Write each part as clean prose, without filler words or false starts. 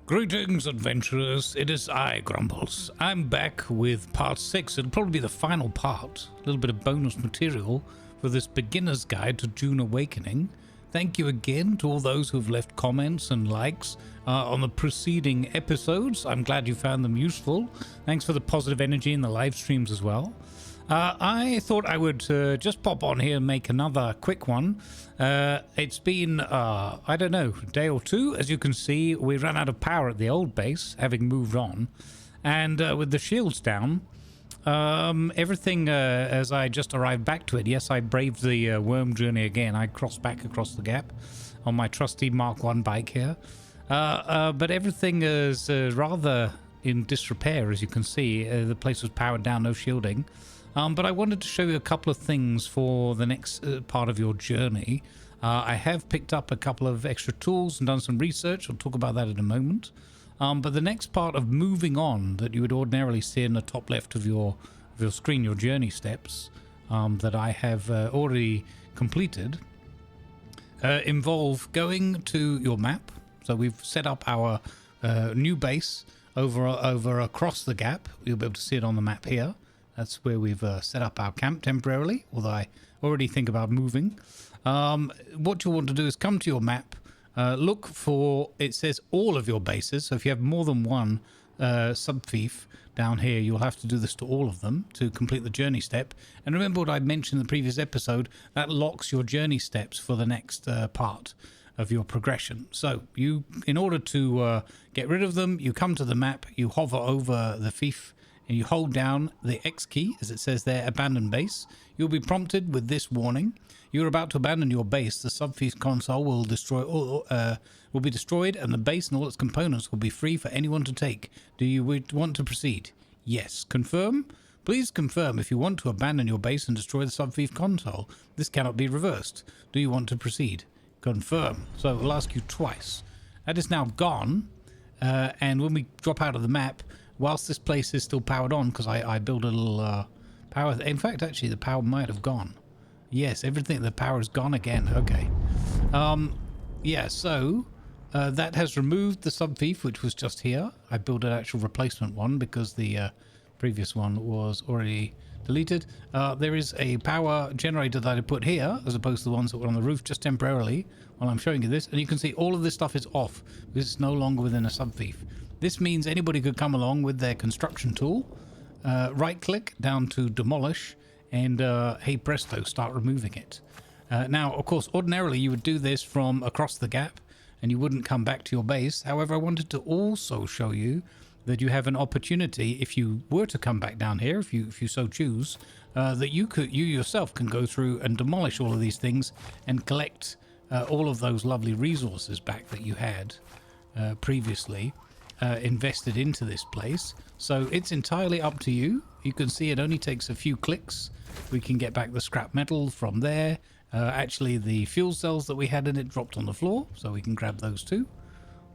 Greetings, adventurers. It is I, Grumbles. I'm back with part 6. It'll probably be the final part. A little bit of bonus material for this beginner's guide to Dune Awakening. Thank you again to all those who've left comments and likes on the preceding episodes. I'm glad you found them useful. Thanks for the positive energy in the live streams as well. I thought I would just pop on here and make another quick one. It's been, I don't know, a day or two. As you can see, we ran out of power at the old base, having moved on. And with the shields down, everything, as I just arrived back to it, yes, I braved the worm journey again. I crossed back across the gap on my trusty Mark 1 bike here. But everything is rather in disrepair, as you can see. The place was powered down, no shielding. But I wanted to show you a couple of things for the next part of your journey. I have picked up a couple of extra tools and done some research. I'll talk about that in a moment. But the next part of moving on that you would ordinarily see in the top left of your screen, your journey steps, that I have already completed, involve going to your map. So we've set up our new base over across the gap. You'll be able to see it on the map here. That's where we've set up our camp temporarily, although I already think about moving. What you want to do is come to your map, look for, it says all of your bases. So if you have more than one sub-fief down here, you'll have to do this to all of them to complete the journey step. And remember what I mentioned in the previous episode, that locks your journey steps for the next part of your progression. So you, in order to get rid of them, you come to the map, you hover over the fief, and you hold down the X key, as it says there, abandon base. You'll be prompted with this warning. You're about to abandon your base. The sub-fief console will be destroyed, and the base and all its components will be free for anyone to take. Do you want to proceed? Yes. Confirm? Please confirm if you want to abandon your base and destroy the sub-fief console. This cannot be reversed. Do you want to proceed? Confirm. So it'll ask you twice. That is now gone, and when we drop out of the map, whilst this place is still powered on, because I built a little power... In fact, actually, the power might have gone. Yes, everything, the power is gone again. Okay. Yeah, so that has removed the sub-fief, which was just here. I built an actual replacement one because the previous one was already deleted. There is a power generator that I put here, as opposed to the ones that were on the roof, just temporarily, while I'm showing you this. And you can see all of this stuff is off, because it's no longer within a sub-fief. This means anybody could come along with their construction tool, right-click down to demolish, and hey presto, start removing it. Now, of course, ordinarily you would do this from across the gap, and you wouldn't come back to your base. However, I wanted to also show you that you have an opportunity, if you were to come back down here, if you so choose, that you yourself can go through and demolish all of these things and collect all of those lovely resources back that you had previously invested into this place. So it's entirely up to you. You can see it only takes a few clicks. We can get back the scrap metal from there. Actually, the fuel cells that we had in it dropped on the floor, so we can grab those too.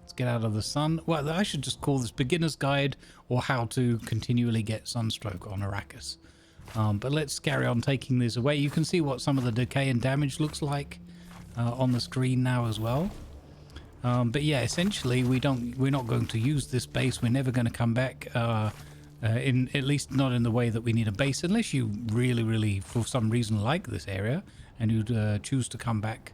Let's get out of the sun. Well, I should just call this beginner's guide, or how to continually get sunstroke on Arrakis. But let's carry on taking these away. You can see what some of the decay and damage looks like on the screen now as well. But yeah, essentially we're not going to use this base. We're never going to come back, at least not in the way that we need a base, unless you really for some reason like this area and you'd choose to come back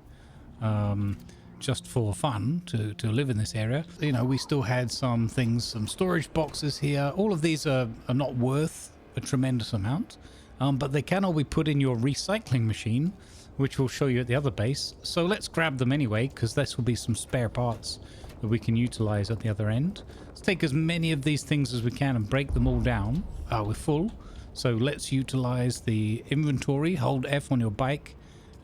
just for fun to live in this area. You know, we still had some things, some storage boxes here. All of these are not worth a tremendous amount, but they can all be put in your recycling machine, which we'll show you at the other base. So let's grab them anyway, because this will be some spare parts that we can utilize at the other end. Let's take as many of these things as we can and break them all down. We're full, so let's utilize the inventory. Hold F on your bike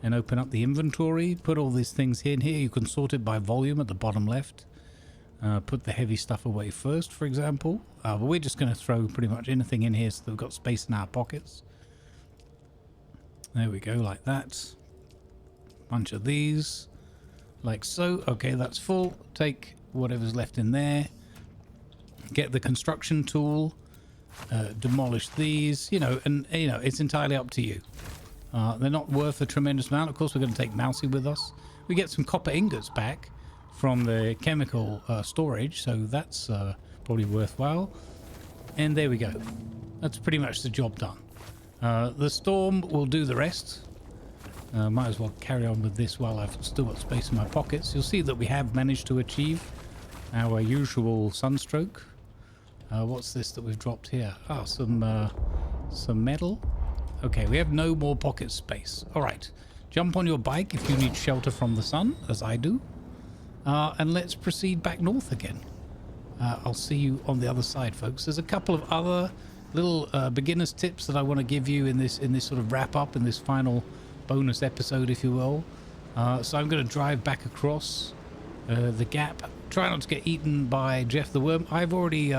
and open up the inventory. Put all these things in here. You can sort it by volume at the bottom left. Put the heavy stuff away first, for example. But we're just going to throw pretty much anything in here so that we've got space in our pockets. There we go, like that. Bunch of these, like so. Okay, that's full. Take whatever's left in there. Get the construction tool. Demolish these. And it's entirely up to you. They're not worth a tremendous amount. Of course, we're going to take Mousy with us. We get some copper ingots back, from the chemical storage, so that's probably worthwhile. And there we go. That's pretty much the job done. The storm will do the rest. Might as well carry on with this while I've still got space in my pockets. You'll see that we have managed to achieve our usual sunstroke. What's this that we've dropped here? Ah, some metal. Okay, we have no more pocket space. All right, jump on your bike if you need shelter from the sun, as I do. And let's proceed back north again. I'll see you on the other side, folks. There's a couple of other little beginner's tips that I want to give you in this sort of wrap up, in this final bonus episode, if you will. So I'm going to drive back across the gap. Try not to get eaten by Jeff the Worm. I've already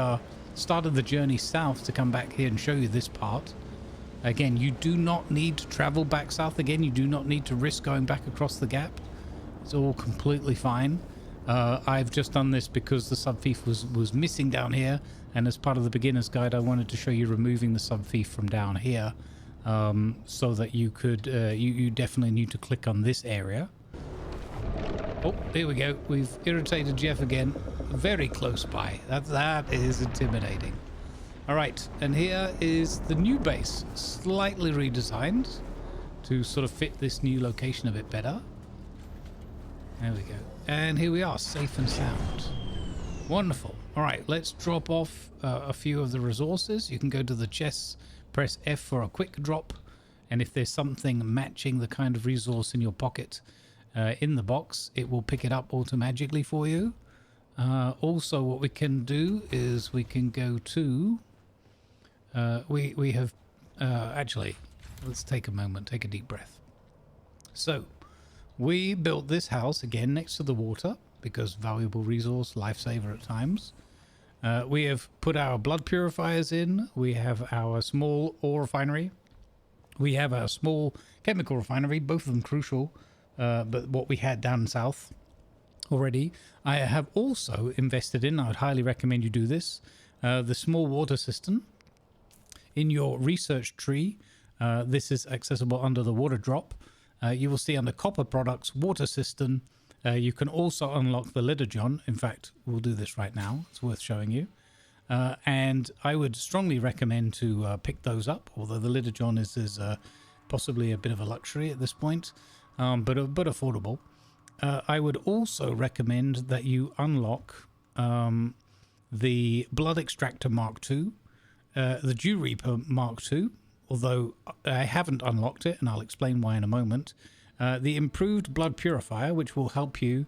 started the journey south to come back here and show you this part. Again, you do not need to travel back south again. You do not need to risk going back across the gap. It's all completely fine. I've just done this because the subfief was missing down here, and as part of the beginner's guide I wanted to show you removing the subfief from down here, so that you could you definitely need to click on this area. Oh, here we go. We've irritated Jeff again. Very close by. That is intimidating. All right, and here is the new base, slightly redesigned to sort of fit this new location a bit better. There we go. And here we are, safe and sound. Wonderful. All right, let's drop off a few of the resources. You can go to the chests, press F for a quick drop, and if there's something matching the kind of resource in your pocket in the box, it will pick it up automatically for you. Also, what we can do is we can go to... we have... actually, let's take a moment, take a deep breath. So... we built this house again next to the water because valuable resource, lifesaver at times. We have put our blood purifiers in. We have our small ore refinery. We have our small chemical refinery, both of them crucial, but what we had down south already. I have also invested in, I would highly recommend you do this, the small water cistern. In your research tree, this is accessible under the water drop. You will see under copper products, water cistern. You can also unlock the Literjon. In fact, we'll do this right now. It's worth showing you. And I would strongly recommend to pick those up, although the Literjon is possibly a bit of a luxury at this point, but affordable. I would also recommend that you unlock the Blood Extractor Mk2, the Dew Reaper Mk2, although I haven't unlocked it, and I'll explain why in a moment. The improved blood purifier, which will help you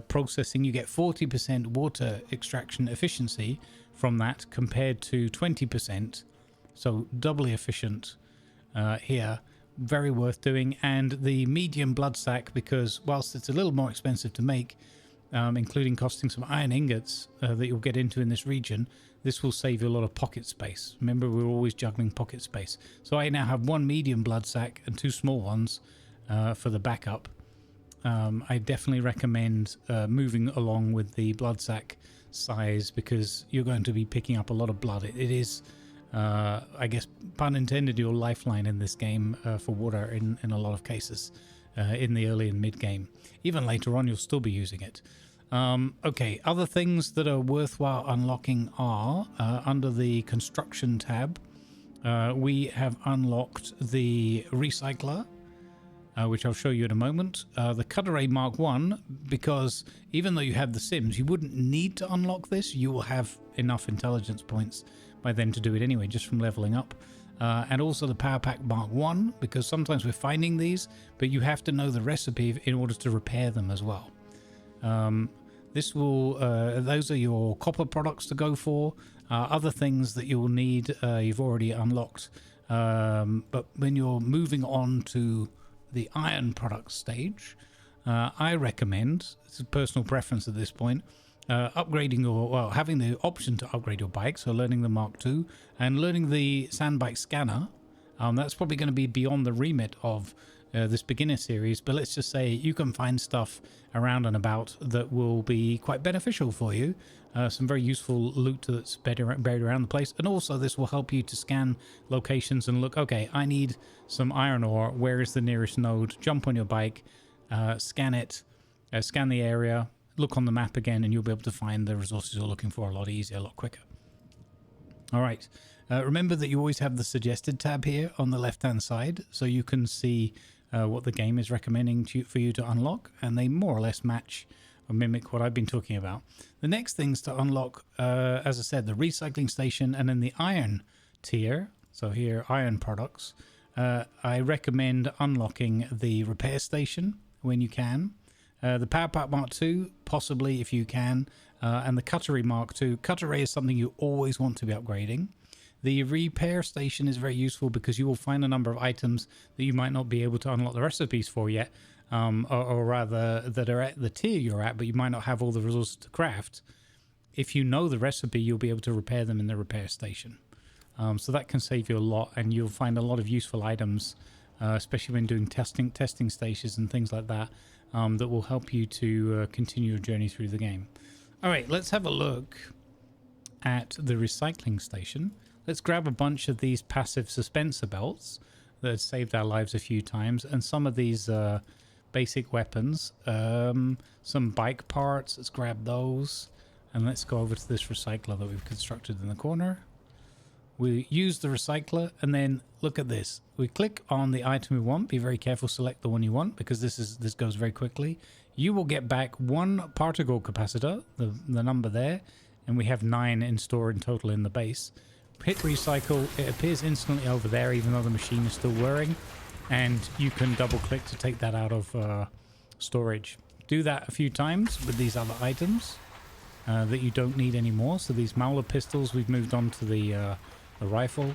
processing. You get 40% water extraction efficiency from that compared to 20%, so doubly efficient here. Very worth doing. And the medium blood sack, because whilst it's a little more expensive to make, including costing some iron ingots that you'll get into in this region, this will save you a lot of pocket space. Remember, we're always juggling pocket space. So I now have one medium blood sack and two small ones for the backup. I definitely recommend moving along with the blood sack size, because you're going to be picking up a lot of blood. It is, I guess, pun intended, your lifeline in this game for water in a lot of cases in the early and mid game. Even later on, you'll still be using it. Okay, other things that are worthwhile unlocking are under the construction tab. We have unlocked the recycler, which I'll show you in a moment. The Cutter Mark 1, because even though you have the Sims, you wouldn't need to unlock this. You will have enough intelligence points by then to do it anyway, just from leveling up. And also the Power Pack Mark 1, because sometimes we're finding these, but you have to know the recipe in order to repair them as well. This will, those are your copper products to go for. Other things that you'll need, you've already unlocked. But when you're moving on to the iron product stage, I recommend, it's a personal preference at this point, upgrading your, well, having the option to upgrade your bike, so learning the Mark II and learning the Sandbike scanner. That's probably going to be beyond the remit of this beginner series, but let's just say you can find stuff around and about that will be quite beneficial for you. Some very useful loot that's buried around the place, and also this will help you to scan locations and look, okay, I need some iron ore, where is the nearest node? Jump on your bike, scan it, scan the area, look on the map again and you'll be able to find the resources you're looking for a lot easier, a lot quicker. All right. Remember that you always have the suggested tab here on the left-hand side, so you can see what the game is recommending for you to unlock, and they more or less match or mimic what I've been talking about. The next things to unlock, as I said, the recycling station and then the iron tier. So here, iron products. I recommend unlocking the repair station when you can. The Power Pack Mark II, possibly if you can, and the Cutlery Mark II. Cutlery is something you always want to be upgrading. The repair station is very useful because you will find a number of items that you might not be able to unlock the recipes for yet, or rather that are at the tier you're at, but you might not have all the resources to craft. If you know the recipe, you'll be able to repair them in the repair station. So that can save you a lot, and you'll find a lot of useful items, especially when doing testing stations and things like that, that will help you to continue your journey through the game. All right, let's have a look at the recycling station. Let's grab a bunch of these passive suspensor belts that have saved our lives a few times, and some of these basic weapons, some bike parts. Let's grab those, and let's go over to this recycler that we've constructed in the corner. We use the recycler, and then look at this. We click on the item we want. Be very careful, select the one you want, because this goes very quickly. You will get back 1 particle capacitor, the number there, and we have 9 in store in total in the base. Hit recycle, it appears instantly over there even though the machine is still whirring, and you can double click to take that out of storage. Do that a few times with these other items that you don't need anymore. So these Mauler pistols, we've moved on to the rifle.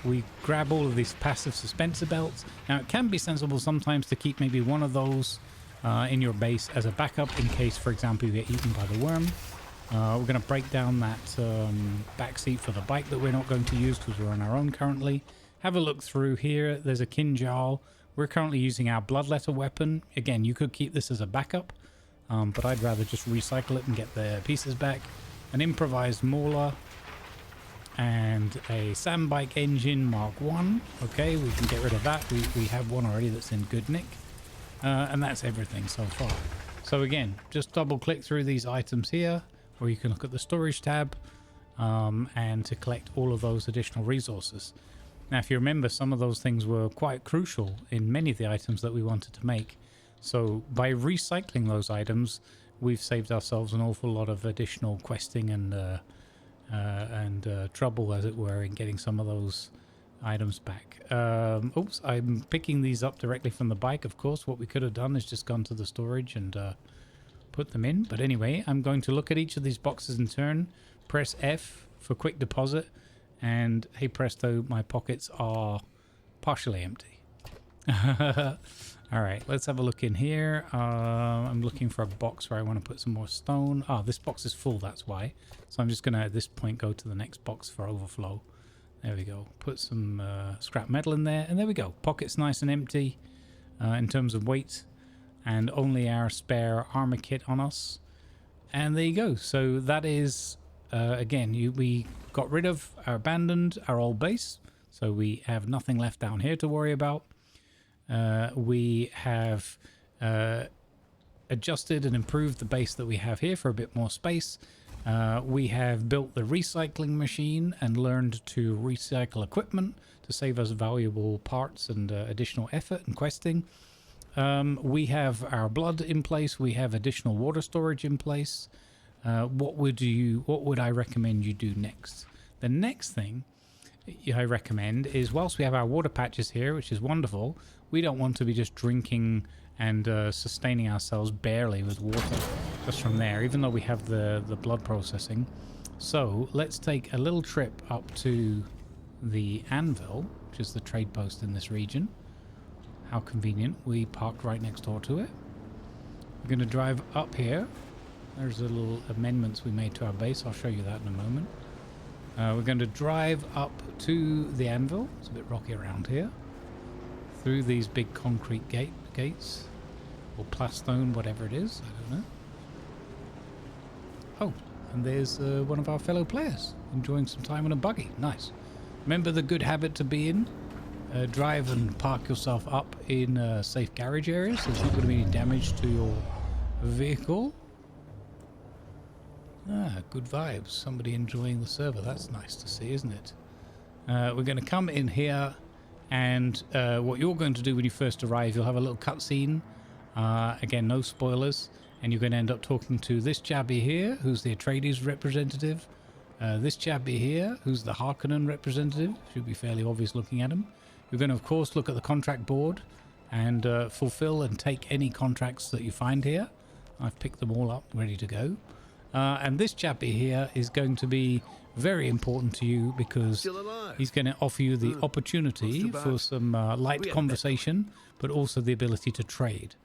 We grab all of these passive suspensor belts. Now it can be sensible sometimes to keep maybe one of those in your base as a backup in case, for example, you get eaten by the worm. We're going to break down that back seat for the bike that we're not going to use because we're on our own currently. Have a look through here. There's a Kinjal. We're currently using our bloodletter weapon. Again, you could keep this as a backup, but I'd rather just recycle it and get the pieces back. An improvised mauler and a Sandbike engine Mark 1. Okay, we can get rid of that. We have one already that's in good nick. And that's everything so far. So again, just double click through these items here, or you can look at the storage tab and to collect all of those additional resources. Now, if you remember, some of those things were quite crucial in many of the items that we wanted to make. So by recycling those items, we've saved ourselves an awful lot of additional questing and trouble, as it were, in getting some of those items back. Oops, I'm picking these up directly from the bike. Of course, what we could have done is just gone to the storage and put them in. But anyway, I'm going to look at each of these boxes in turn, press F for quick deposit, and hey presto, my pockets are partially empty. All right, let's have a look in here. I'm looking for a box where I want to put some more stone. This box is full, that's why. So I'm just going to, at this point, go to the next box for overflow. There we go. Put some scrap metal in there, and there we go. Pockets nice and empty in terms of weight, and only our spare armor kit on us. And there you go. So that is, again, we got rid of abandoned our old base, so we have nothing left down here to worry about. We have adjusted and improved the base that we have here for a bit more space. We have built the recycling machine and learned to recycle equipment to save us valuable parts and additional effort and questing. We have our blood in place. We have additional water storage in place. What would I recommend you do next? The next thing I recommend is, whilst we have our water patches here, which is wonderful, we don't want to be just drinking and sustaining ourselves barely with water just from there, even though we have the blood processing. So let's take a little trip up to the Anvil, which is the trade post in this region. How convenient. We parked right next door to it. We're going to drive up here. There's a little amendments we made to our base. I'll show you that in a moment. We're going to drive up to the Anvil. It's a bit rocky around here. Through these big concrete gates. Or plastone, whatever it is. I don't know. Oh, and there's one of our fellow players enjoying some time on a buggy. Nice. Remember the good habit to be in? Drive and park yourself up in safe garage areas. There's not going to be any damage to your vehicle. Ah, good vibes. Somebody enjoying the server. That's nice to see, isn't it? We're going to come in here, and what you're going to do when you first arrive, you'll have a little cutscene. Again, no spoilers. And you're going to end up talking to this chabby here, who's the Atreides representative. This chabby here, who's the Harkonnen representative. Should be fairly obvious looking at him. You're going to, of course, look at the contract board and fulfill and take any contracts that you find here. I've picked them all up, ready to go. And this chappie here is going to be very important to you because he's going to offer you the opportunity for some light conversation, but also the ability to trade.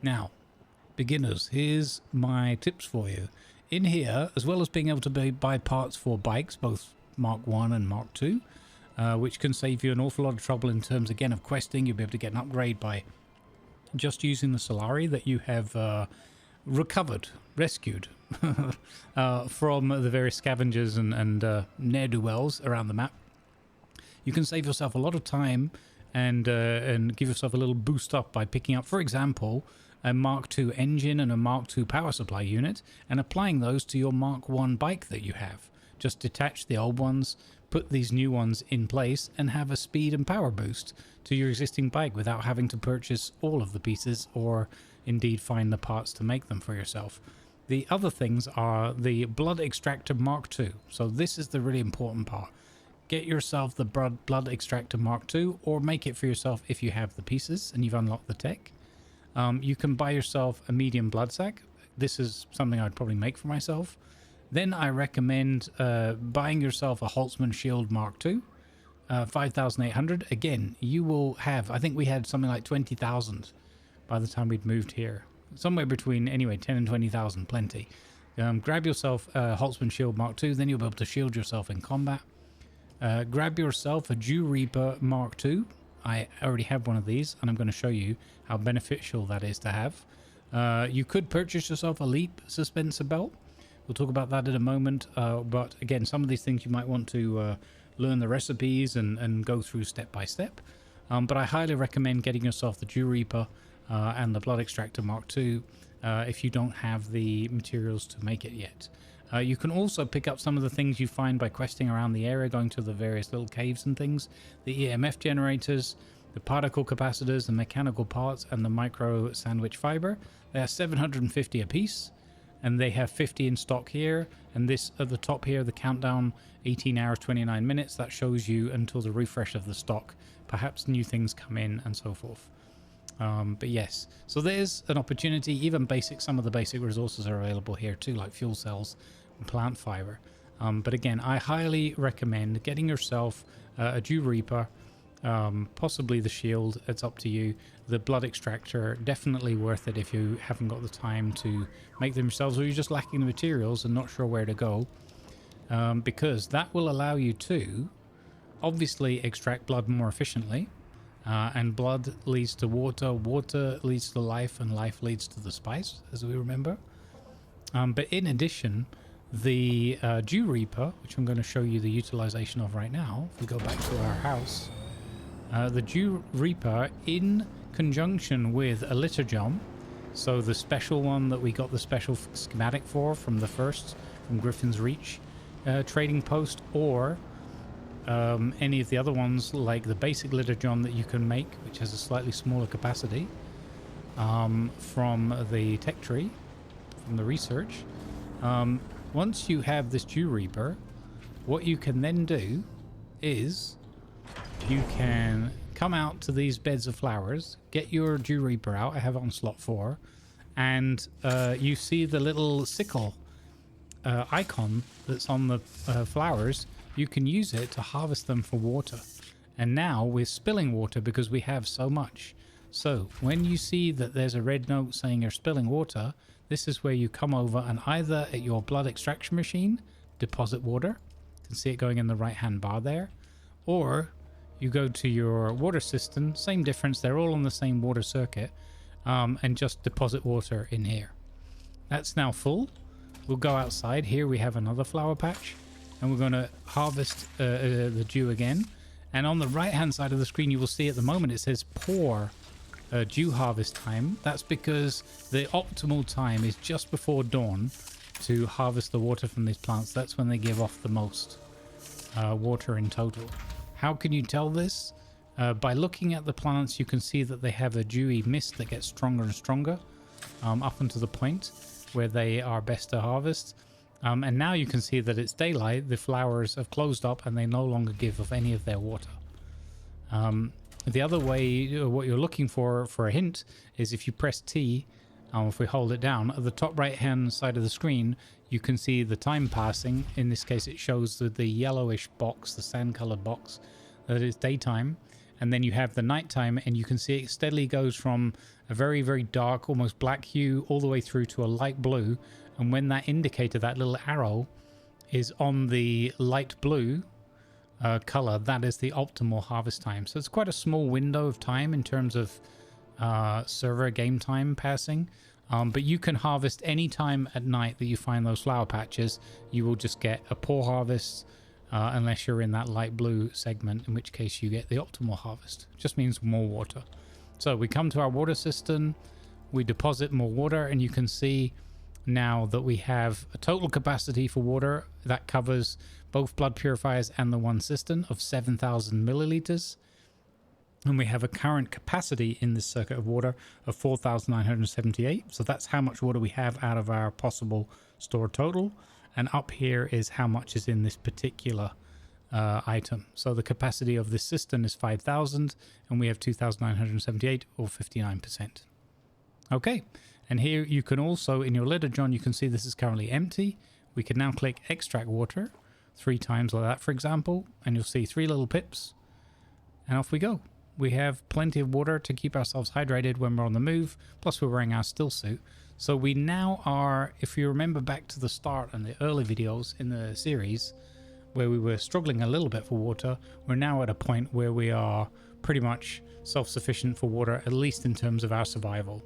Now, beginners, here's my tips for you. In here, as well as being able to buy parts for bikes, both Mark 1 and Mark 2, which can save you an awful lot of trouble in terms, again, of questing. You'll be able to get an upgrade by just using the Solari that you have rescued from the various scavengers and ne'er-do-wells around the map. You can save yourself a lot of time and give yourself a little boost up by picking up, for example, a Mark II engine and a Mark II power supply unit and applying those to your Mark I bike that you have. Just detach the old ones, put these new ones in place, and have a speed and power boost to your existing bike without having to purchase all of the pieces or indeed find the parts to make them for yourself. The other things are the blood extractor Mark II. So this is the really important part. Get yourself the blood extractor Mark II, or make it for yourself if you have the pieces and you've unlocked the tech. You can buy yourself a medium blood sack. This is something I'd probably make for myself. Then I recommend buying yourself a Holtzman Shield Mark II, 5,800. Again, you will have, I think we had something like 20,000 by the time we'd moved here. Somewhere between, anyway, 10 and 20,000, plenty. Grab yourself a Holtzman Shield Mark II, then you'll be able to shield yourself in combat. Grab yourself a Dew Reaper Mark II. I already have one of these, and I'm going to show you how beneficial that is to have. You could purchase yourself a Leap suspensor belt. We'll talk about that in a moment, but again, some of these things you might want to learn the recipes and go through step by step. But I highly recommend getting yourself the Dew Reaper and the Blood Extractor Mark II if you don't have the materials to make it yet. You can also pick up some of the things you find by questing around the area, going to the various little caves and things. The EMF generators, the particle capacitors, the mechanical parts, and the micro sandwich fiber. They are 750 a piece, and they have 50 in stock here. And this at the top here, the countdown, 18 hours, 29 minutes. That shows you until the refresh of the stock. Perhaps new things come in and so forth. But yes, so there's an opportunity. Even some of the basic resources are available here too, like fuel cells and plant fiber. But again, I highly recommend getting yourself a Dew Reaper, possibly the shield. It's up to you. The blood extractor, definitely worth it if you haven't got the time to make them yourselves, or you're just lacking the materials and not sure where to go, because that will allow you to obviously extract blood more efficiently. And blood leads to water, water leads to life, and life leads to the spice, as we remember. But in addition, the Dew Reaper, which I'm going to show you the utilization of right now, if we go back to our house, the Dew Reaper in conjunction with a Literjon, so the special one that we got the special schematic for from Griffin's Reach trading post, or any of the other ones like the basic Literjon that you can make, which has a slightly smaller capacity, from the tech tree, from the research. Once you have this Dew Reaper, what you can then do is you can come out to these beds of flowers, get your Dew Reaper out. I have it on slot 4, and you see the little sickle icon that's on the flowers. You can use it to harvest them for water. And now we're spilling water because we have so much. So when you see that there's a red note saying you're spilling water, this is where you come over and either at your blood extraction machine, deposit water. You can see it going in the right hand bar there. Or you go to your water cistern, same difference, they're all on the same water circuit, and just deposit water in here. That's now full. We'll go outside. Here we have another flower patch. And we're going to harvest the dew again. And on the right hand side of the screen, you will see at the moment it says pour dew harvest time. That's because the optimal time is just before dawn to harvest the water from these plants. That's when they give off the most water in total. How can you tell this? By looking at the plants, you can see that they have a dewy mist that gets stronger and stronger up until the point where they are best to harvest. And now you can see that it's daylight, the flowers have closed up and they no longer give off any of their water. The other way, what you're looking for a hint, is if you press T, if we hold it down, at the top right hand side of the screen, you can see the time passing. In this case, it shows the yellowish box, the sand colored box, that is daytime. And then you have the nighttime, and you can see it steadily goes from a very, very dark, almost black hue, all the way through to a light blue. And when that indicator, that little arrow, is on the light blue color, that is the optimal harvest time. So it's quite a small window of time in terms of server game time passing. But you can harvest any time at night that you find those flower patches. You will just get a poor harvest unless you're in that light blue segment, in which case you get the optimal harvest. It just means more water. So we come to our water cistern, we deposit more water, and you can see now that we have a total capacity for water that covers both blood purifiers and the one cistern of 7,000 milliliters. And we have a current capacity in this circuit of water of 4,978. So that's how much water we have out of our possible stored total. And up here is how much is in this particular item. So the capacity of this cistern is 5,000 and we have 2,978 or 59%. Okay. And here you can also, in your Literjon, you can see this is currently empty. We can now click extract water 3 times like that, for example, and you'll see 3 little pips, and off we go. We have plenty of water to keep ourselves hydrated when we're on the move, plus we're wearing our still suit. So we now are, if you remember back to the start and the early videos in the series, where we were struggling a little bit for water, we're now at a point where we are pretty much self-sufficient for water, at least in terms of our survival.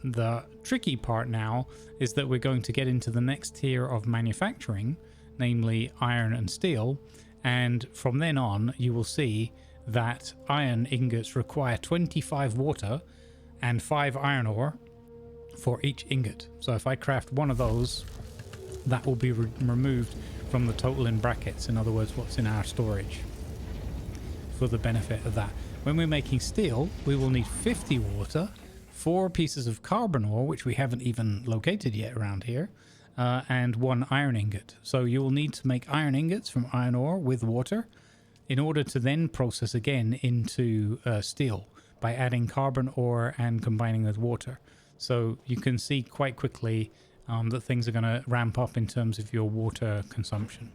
The tricky part now is that we're going to get into the next tier of manufacturing, namely iron and steel, and from then on you will see that iron ingots require 25 water and 5 iron ore for each ingot. So if I craft one of those, that will be removed from the total in brackets, in other words what's in our storage, for the benefit of that. When we're making steel, we will need 50 water, 4 pieces of carbon ore, which we haven't even located yet around here, and 1 iron ingot. So you will need to make iron ingots from iron ore with water in order to then process again into steel by adding carbon ore and combining with water. So you can see quite quickly that things are going to ramp up in terms of your water consumption.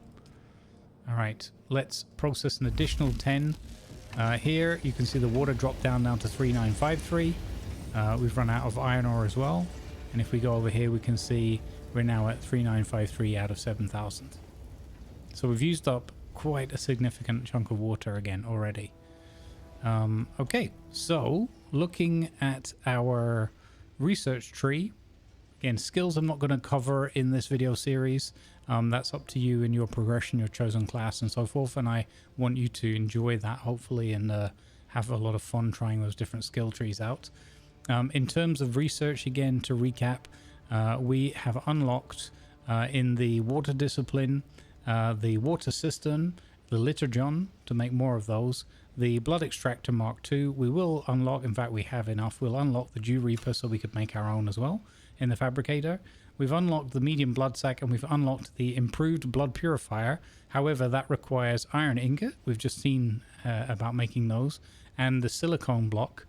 All right, let's process an additional 10. Here you can see the water drop down now to 3953. We've run out of iron ore as well, and if we go over here we can see we're now at 3953 out of 7,000. So we've used up quite a significant chunk of water again already. Okay, so looking at our research tree, again, skills I'm not going to cover in this video series. That's up to you in your progression, your chosen class and so forth, and I want you to enjoy that hopefully and have a lot of fun trying those different skill trees out. In terms of research, again, to recap, we have unlocked in the water discipline the water cistern, the Literjon, to make more of those, the blood extractor Mk2. We will unlock, in fact we have enough, we'll unlock the Dew Reaper so we could make our own as well in the fabricator. We've unlocked the medium blood sac and we've unlocked the improved blood purifier. However, that requires iron ingot. We've just seen about making those, and the silicone block,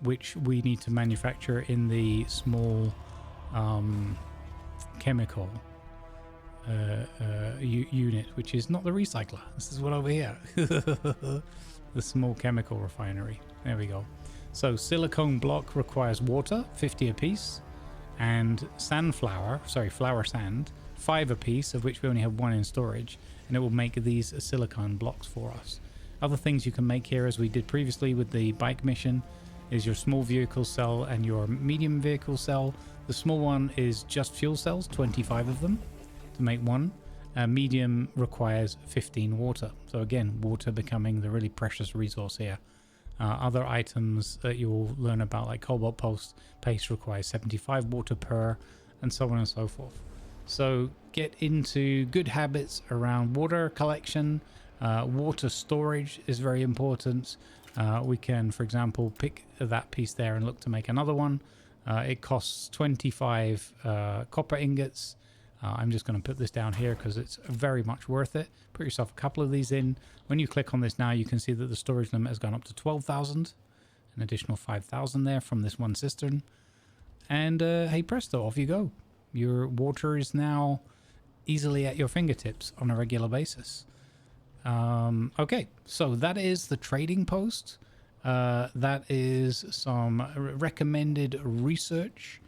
which we need to manufacture in the small chemical unit, which is not the recycler. This is what over here. The small chemical refinery. There we go. So silicone block requires water, 50 a piece, and flour sand, 5 a piece, of which we only have 1 in storage, and it will make these silicone blocks for us. Other things you can make here, as we did previously with the bike mission, is your small vehicle cell and your medium vehicle cell. The small one is just fuel cells, 25 of them to make one. Medium requires 15 water. So again, water becoming the really precious resource here. Other items that you'll learn about, like cobalt paste requires 75 water per, and so on and so forth. So get into good habits around water collection. Water storage is very important. We can, for example, pick that piece there and look to make another one. It costs 25 copper ingots. I'm just going to put this down here because it's very much worth it. Put yourself a couple of these in. When you click on this now, you can see that the storage limit has gone up to 12,000. An additional 5,000 there from this one cistern. And hey presto, off you go. Your water is now easily at your fingertips on a regular basis. Okay, so that is the trading post. That is some recommended research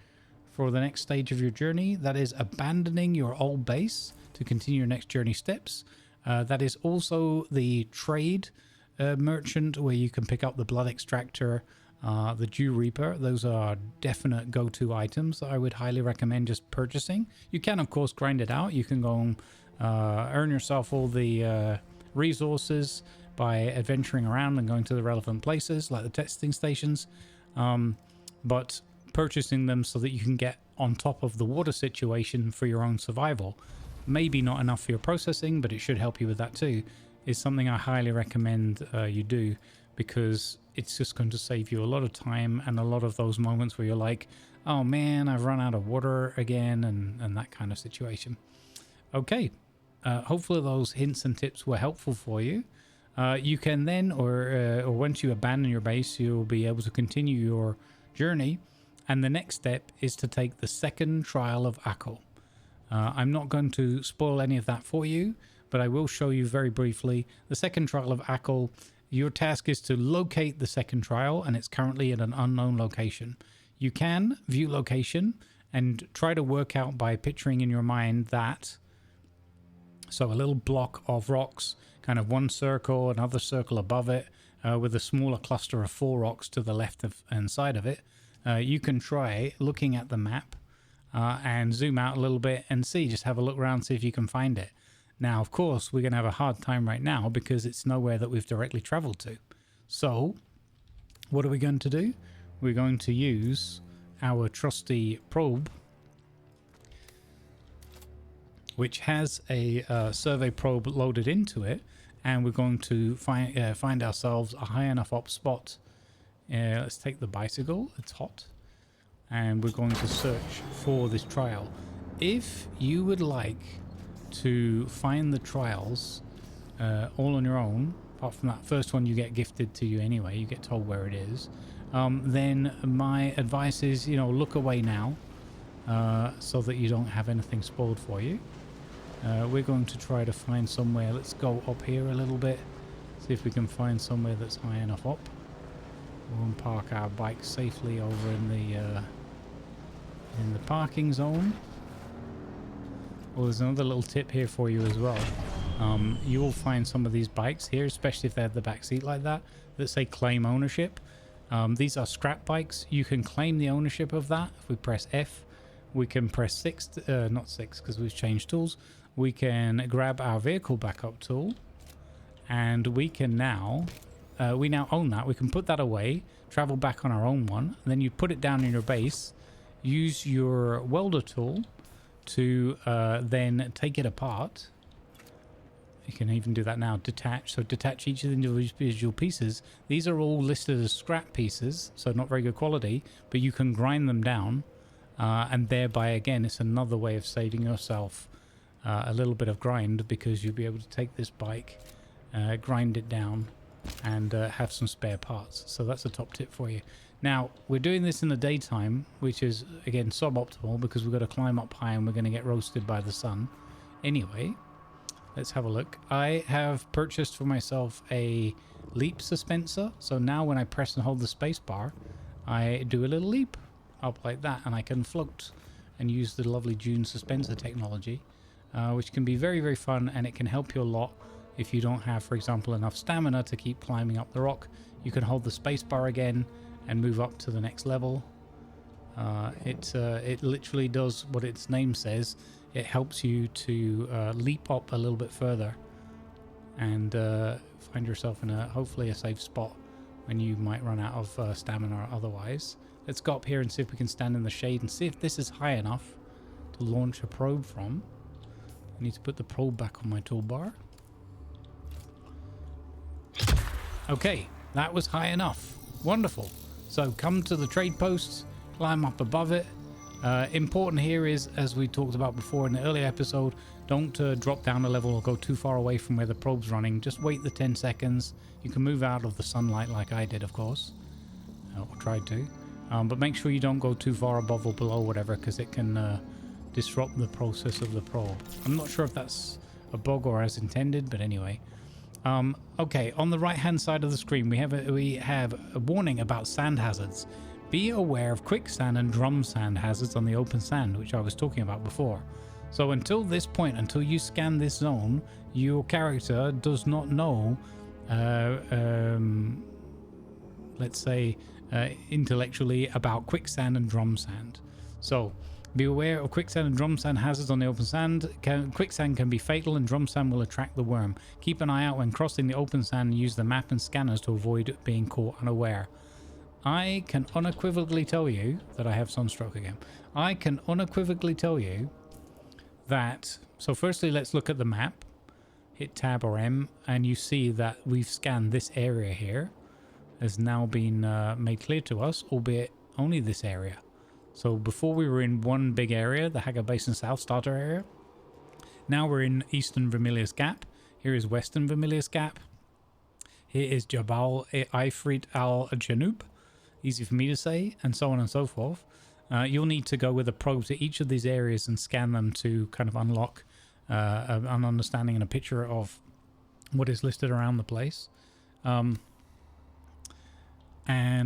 for the next stage of your journey. That is abandoning your old base to continue your next journey steps. That is also the trade merchant, where you can pick up the blood extractor, the Dew Reaper. Those are definite go-to items that I would highly recommend just purchasing. You can, of course, grind it out. You can go and earn yourself all the resources by adventuring around and going to the relevant places like the testing stations, but purchasing them so that you can get on top of the water situation for your own survival, maybe not enough for your processing, but it should help you with that too, is something I highly recommend you do, because it's just going to save you a lot of time and a lot of those moments where you're like, oh man, I've run out of water again, and that kind of situation. Okay, hopefully those hints and tips were helpful for you. You can then, or once you abandon your base, you'll be able to continue your journey, and the next step is to take the second trial of Akko. I'm not going to spoil any of that for you, but I will show you very briefly. The second trial of Akko, your task is to locate the second trial, and it's currently at an unknown location. You can view location and try to work out by picturing in your mind that, so a little block of rocks, kind of one circle, another circle above it, with a smaller cluster of 4 rocks to the left and side of it. You can try looking at the map and zoom out a little bit and see, just have a look around, see if you can find it. Now, of course, we're going to have a hard time right now because it's nowhere that we've directly traveled to. So what are we going to do? We're going to use our trusty probe, which has a survey probe loaded into it, and we're going to find ourselves a high enough up spot. Let's take the bicycle, it's hot, and we're going to search for this trial. If you would like to find the trials all on your own, apart from that first one you get gifted to you anyway, you get told where it is, then my advice is, look away now, so that you don't have anything spoiled for you. We're going to try to find somewhere. Let's go up here a little bit, see if we can find somewhere that's high enough up. We'll park our bike safely over in the parking zone. Well, there's another little tip here for you as well. You will find some of these bikes here, especially if they have the back seat like that say claim ownership. These are scrap bikes. You can claim the ownership of that. If we press F, we can press 6, not 6 because we've changed tools. We can grab our vehicle backup tool, and we can now we now own that. We can put that away, travel back on our own one, and then you put it down in your base, use your welder tool to then take it apart. You can even do that now, detach. So detach each of the individual pieces. These are all listed as scrap pieces, so not very good quality, but you can grind them down, and thereby again it's another way of saving yourself a little bit of grind, because you'll be able to take this bike, grind it down, and have some spare parts. So that's a top tip for you. Now we're doing this in the daytime, which is again suboptimal because we've got to climb up high and we're going to get roasted by the sun. Anyway, let's have a look. I have purchased for myself a leap suspensor, so now when I press and hold the space bar, I do a little leap up like that, and I can float and use the lovely Dune suspensor technology, which can be very, very fun, and it can help you a lot if you don't have, for example, enough stamina to keep climbing up the rock. You can hold the space bar again and move up to the next level. It literally does what its name says. It helps you to leap up a little bit further and find yourself in hopefully a safe spot when you might run out of stamina or otherwise. Let's go up here and see if we can stand in the shade and see if this is high enough to launch a probe from. I need to put the probe back on my toolbar. Okay, that was high enough. Wonderful. So come to the trade posts, climb up above it. Important here is, as we talked about before in the earlier episode, don't drop down a level or go too far away from where the probe's running. Just wait the 10 seconds. You can move out of the sunlight like I did, of course, or tried to. But make sure you don't go too far above or below whatever, because it can disrupt the process of the probe. I'm not sure if that's a bug or as intended, but anyway. Okay, on the right hand side of the screen we have a warning about sand hazards. Be aware of quicksand and drum sand hazards on the open sand, which I was talking about before. So until this point, until you scan this zone, your character does not know, let's say, intellectually about quicksand and drum sand. So be aware of quicksand and drum sand hazards on the open sand. Quicksand can be fatal and drum sand will attract the worm. Keep an eye out when crossing the open sand and use the map and scanners to avoid being caught unaware. I can unequivocally tell you that I have sunstroke again. I can unequivocally tell you that, so firstly let's look at the map. Hit tab or M and you see that we've scanned this area here. Has now been made clear to us, albeit only this area. So before we were in one big area, the Hagga Basin South starter area. Now we're in Eastern Vermilius Gap. Here is Western Vermilius Gap. Here is Jabal Ifrit al-Janub. Easy for me to say, and so on and so forth. You'll need to go with a probe to each of these areas and scan them to kind of unlock an understanding and a picture of what is listed around the place. And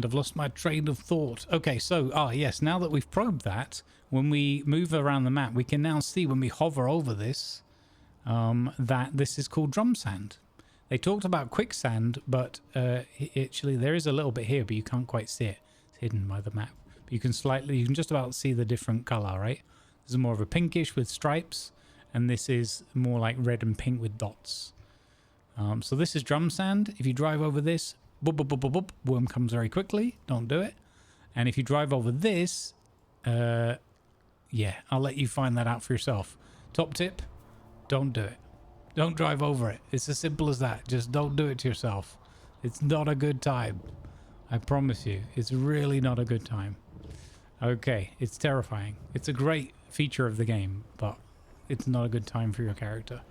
I've lost my train of thought. Okay, so, yes, now that we've probed that, when we move around the map, we can now see when we hover over this, that this is called drum sand. They talked about quicksand, but actually there is a little bit here, but you can't quite see it. It's hidden by the map. But you can just about see the different color, right? This is more of a pinkish with stripes, and this is more like red and pink with dots. So this is drum sand. If you drive over this, boop, boop, boop, boop, boop, worm comes very quickly. Don't do it. And if you drive over this, yeah, I'll let you find that out for yourself. Top tip, don't do it. Don't drive over it. It's as simple as that. Just don't do it to yourself. It's not a good time. I promise you. It's really not a good time. Okay, it's terrifying. It's a great feature of the game, but it's not a good time for your character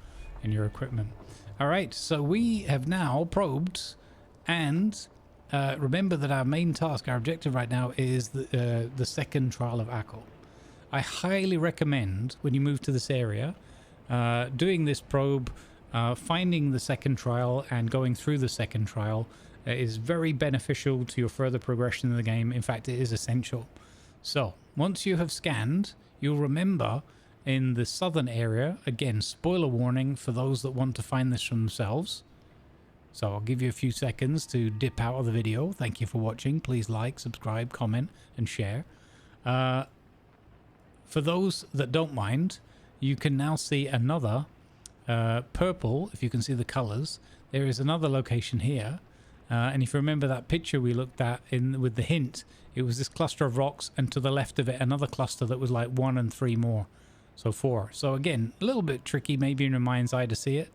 and your equipment. Alright, so we have now probed, and remember that our main task, our objective right now is the second trial of Akko. I highly recommend, when you move to this area, doing this probe, finding the second trial and going through the second trial is very beneficial to your further progression in the game. In fact, it is essential. So once you have scanned, you'll remember in the southern area, again, spoiler warning for those that want to find this for themselves. So I'll give you a few seconds to dip out of the video. Thank you for watching. Please like, subscribe, comment and share. For those that don't mind, you can now see another purple, if you can see the colors. There is another location here, and if you remember that picture we looked at with the hint, it was this cluster of rocks, and to the left of it another cluster that was like 1 and 3 more, so 4. So again, a little bit tricky maybe in your mind's eye to see it,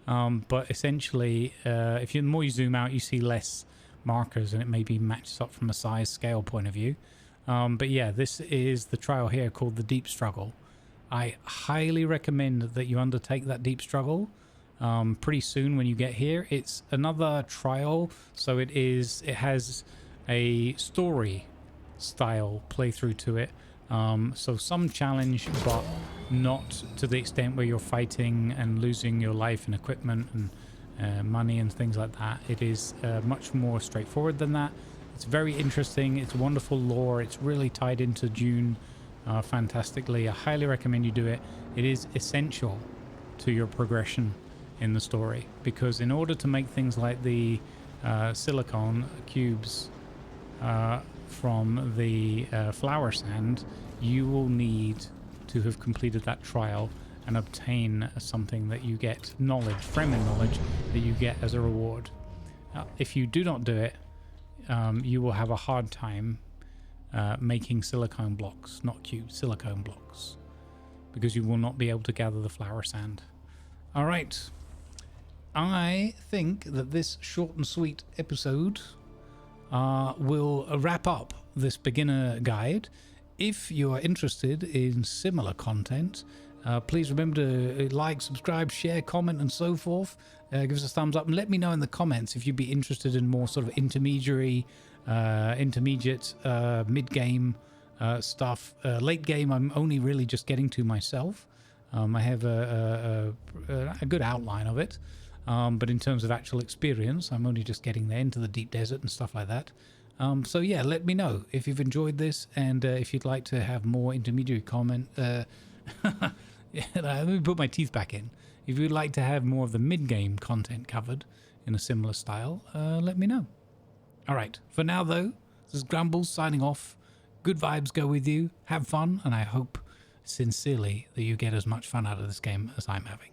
but essentially the more you zoom out you see less markers, and it maybe matches up from a size scale point of view. But yeah, this is the trial here called the Deep Struggle. I highly recommend that you undertake that deep struggle pretty soon when you get here. It's another trial, so it has a story style playthrough to it. So some challenge, but not to the extent where you're fighting and losing your life and equipment and money and things like that. It is much more straightforward than that. It's very interesting. It's wonderful lore. It's really tied into Dune fantastically. I highly recommend you do it. It is essential to your progression in the story, because in order to make things like the silicone cubes from the flower sand, you will need to have completed that trial and obtain something that you get, knowledge, Fremen knowledge, that you get as a reward. If you do not do it, you will have a hard time making silicone blocks, not cubes, silicone blocks, because you will not be able to gather the flower sand. All right. I think that this short and sweet episode will wrap up this beginner guide. If you are interested in similar content, please remember to like, subscribe, share, comment, and so forth. Give us a thumbs up and let me know in the comments if you'd be interested in more sort of intermediate, mid-game stuff. Late game, I'm only really just getting to myself. I have a good outline of it, but in terms of actual experience, I'm only just getting there into the deep desert and stuff like that. So yeah, let me know if you've enjoyed this, and if you'd like to have more intermediate comment. Yeah, let me put my teeth back in. If you'd like to have more of the mid-game content covered in a similar style, let me know. All right, for now though, this is Grumbles signing off. Good vibes go with you. Have fun, and I hope sincerely that you get as much fun out of this game as I'm having.